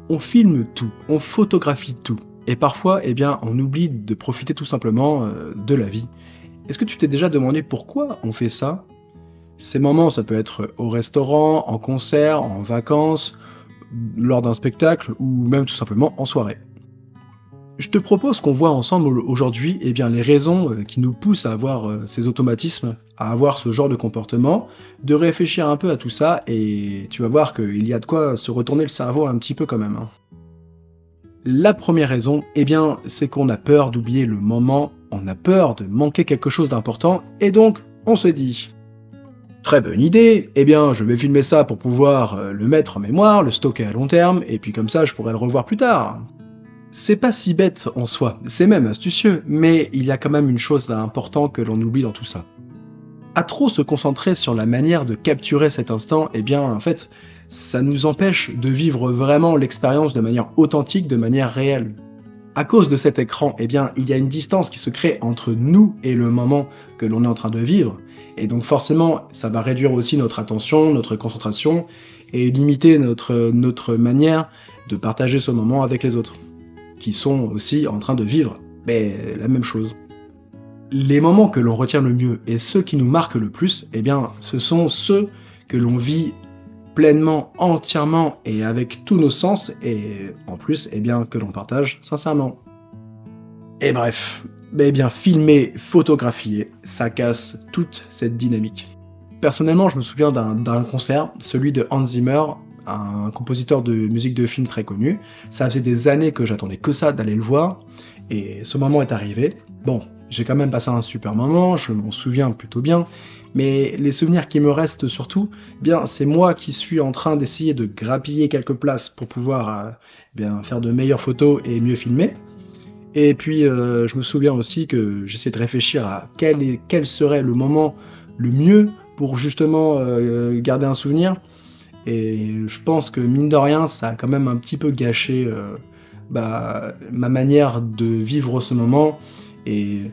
On filme tout, on photographie tout. Et parfois, on oublie de profiter tout simplement de la vie. Est-ce que tu t'es déjà demandé pourquoi on fait ça? Ces moments, ça peut être au restaurant, en concert, en vacances, lors d'un spectacle ou même tout simplement en soirée. Je te propose qu'on voit ensemble aujourd'hui les raisons qui nous poussent à avoir ces automatismes, à avoir ce genre de comportement, de réfléchir un peu à tout ça et tu vas voir qu'il y a de quoi se retourner le cerveau un petit peu quand même. La première raison, c'est qu'on a peur d'oublier le moment, on a peur de manquer quelque chose d'important et donc on se dit très bonne idée, je vais filmer ça pour pouvoir le mettre en mémoire, le stocker à long terme et puis comme ça je pourrai le revoir plus tard. C'est pas si bête en soi, c'est même astucieux, mais il y a quand même une chose d'important que l'on oublie dans tout ça. À trop se concentrer sur la manière de capturer cet instant, ça nous empêche de vivre vraiment l'expérience de manière authentique, de manière réelle. À cause de cet écran, il y a une distance qui se crée entre nous et le moment que l'on est en train de vivre, et donc forcément, ça va réduire aussi notre attention, notre concentration, et limiter notre manière de partager ce moment avec les autres, qui sont aussi en train de vivre la même chose. Les moments que l'on retient le mieux et ceux qui nous marquent le plus, ce sont ceux que l'on vit pleinement, entièrement et avec tous nos sens et en plus, que l'on partage sincèrement. Et bref, filmer, photographier, ça casse toute cette dynamique. Personnellement, je me souviens d'un concert, celui de Hans Zimmer, un compositeur de musique de film très connu. Ça faisait des années que j'attendais que ça d'aller le voir, et ce moment est arrivé. Bon, j'ai quand même passé un super moment, je m'en souviens plutôt bien, mais les souvenirs qui me restent surtout, c'est moi qui suis en train d'essayer de grappiller quelques places pour pouvoir faire de meilleures photos et mieux filmer. Et puis je me souviens aussi que j'essaie de réfléchir à quel serait le moment le mieux pour justement garder un souvenir. Et je pense que mine de rien, ça a quand même un petit peu gâché ma manière de vivre ce moment. Et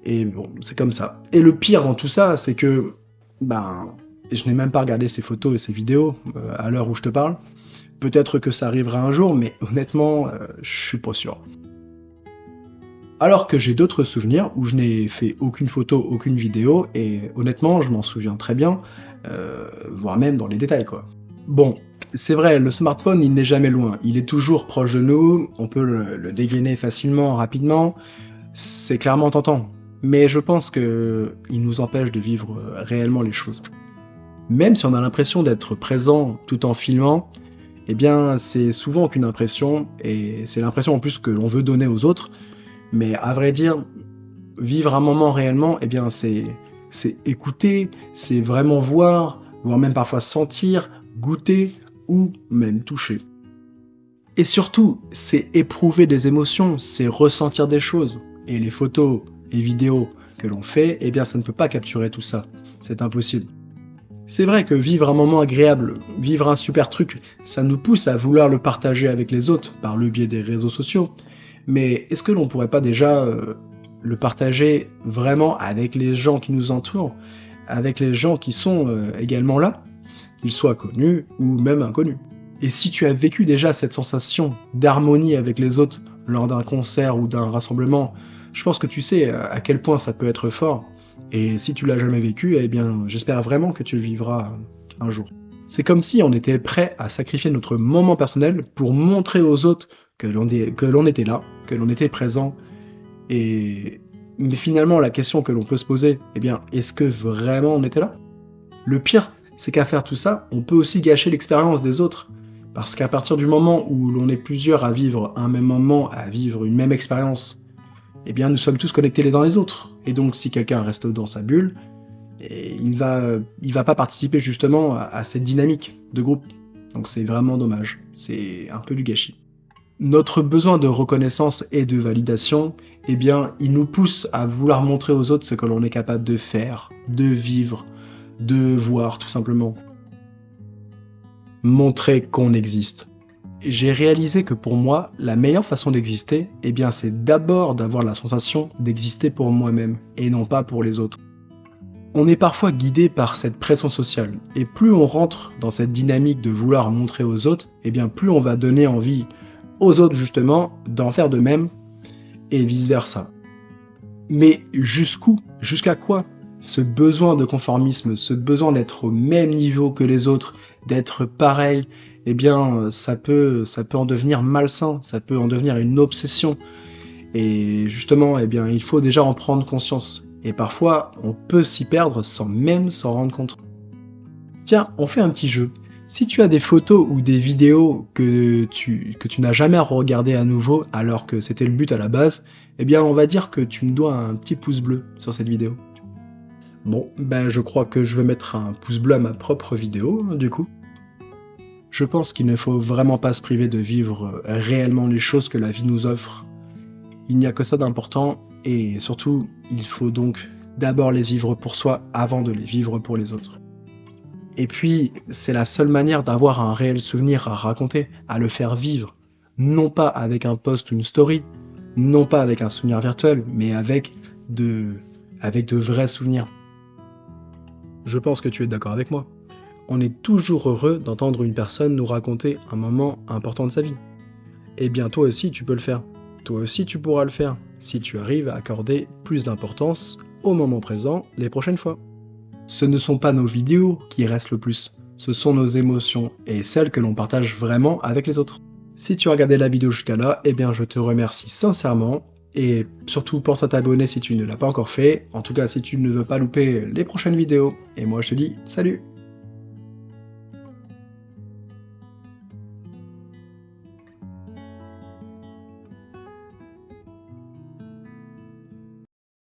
bon, c'est comme ça. Et le pire dans tout ça, c'est que je n'ai même pas regardé ces photos et ces vidéos à l'heure où je te parle. Peut-être que ça arrivera un jour, mais honnêtement, je suis pas sûr. Alors que j'ai d'autres souvenirs où je n'ai fait aucune photo, aucune vidéo, et honnêtement, je m'en souviens très bien, voire même dans les détails, quoi. Bon, c'est vrai, le smartphone, il n'est jamais loin, il est toujours proche de nous, on peut le dégainer facilement, rapidement, c'est clairement tentant, mais je pense que il nous empêche de vivre réellement les choses. Même si on a l'impression d'être présent tout en filmant, c'est souvent qu'une impression, et c'est l'impression en plus que l'on veut donner aux autres. Mais à vrai dire, vivre un moment réellement, c'est écouter, c'est vraiment voir, voire même parfois sentir, goûter ou même toucher. Et surtout, c'est éprouver des émotions, c'est ressentir des choses. Et les photos et vidéos que l'on fait, ça ne peut pas capturer tout ça. C'est impossible. C'est vrai que vivre un moment agréable, vivre un super truc, ça nous pousse à vouloir le partager avec les autres par le biais des réseaux sociaux. Mais est-ce que l'on pourrait pas déjà le partager vraiment avec les gens qui nous entourent, avec les gens qui sont également là, qu'ils soient connus ou même inconnus? Et si tu as vécu déjà cette sensation d'harmonie avec les autres lors d'un concert ou d'un rassemblement, je pense que tu sais à quel point ça peut être fort. Et si tu l'as jamais vécu, j'espère vraiment que tu le vivras un jour. C'est comme si on était prêt à sacrifier notre moment personnel pour montrer aux autres que l'on était là, que l'on était présent. Mais finalement, la question que l'on peut se poser, est-ce que vraiment on était là? Le pire, c'est qu'à faire tout ça, on peut aussi gâcher l'expérience des autres. Parce qu'à partir du moment où l'on est plusieurs à vivre un même moment, à vivre une même expérience, nous sommes tous connectés les uns les autres. Et donc, si quelqu'un reste dans sa bulle, il va pas participer justement à cette dynamique de groupe. Donc c'est vraiment dommage. C'est un peu du gâchis. Notre besoin de reconnaissance et de validation, il nous pousse à vouloir montrer aux autres ce que l'on est capable de faire, de vivre, de voir tout simplement. Montrer qu'on existe. J'ai réalisé que pour moi, la meilleure façon d'exister, c'est d'abord d'avoir la sensation d'exister pour moi-même et non pas pour les autres. On est parfois guidé par cette pression sociale, et plus on rentre dans cette dynamique de vouloir montrer aux autres, et bien plus on va donner envie aux autres justement d'en faire de même, et vice-versa. Mais jusqu'où? Jusqu'à quoi? Ce besoin de conformisme, ce besoin d'être au même niveau que les autres, d'être pareil, eh bien ça peut en devenir malsain, ça peut en devenir une obsession. Et justement, eh bien, il faut déjà en prendre conscience. Et parfois, on peut s'y perdre sans même s'en rendre compte. Tiens, on fait un petit jeu. Si tu as des photos ou des vidéos que tu n'as jamais regardées à nouveau, alors que c'était le but à la base, eh bien, on va dire que tu me dois un petit pouce bleu sur cette vidéo. Bon, ben, je crois que je vais mettre un pouce bleu à ma propre vidéo, du coup. Je pense qu'il ne faut vraiment pas se priver de vivre réellement les choses que la vie nous offre. Il n'y a que ça d'important, et surtout, il faut donc d'abord les vivre pour soi avant de les vivre pour les autres. Et puis, c'est la seule manière d'avoir un réel souvenir à raconter, à le faire vivre. Non pas avec un post ou une story, non pas avec un souvenir virtuel, mais avec de vrais souvenirs. Je pense que tu es d'accord avec moi. On est toujours heureux d'entendre une personne nous raconter un moment important de sa vie. Eh bien, toi aussi, tu peux le faire. Toi aussi, tu pourras le faire, si tu arrives à accorder plus d'importance au moment présent les prochaines fois. Ce ne sont pas nos vidéos qui restent le plus, ce sont nos émotions et celles que l'on partage vraiment avec les autres. Si tu as regardé la vidéo jusqu'à là, eh bien je te remercie sincèrement et surtout pense à t'abonner si tu ne l'as pas encore fait. En tout cas, si tu ne veux pas louper les prochaines vidéos. Et moi je te dis salut!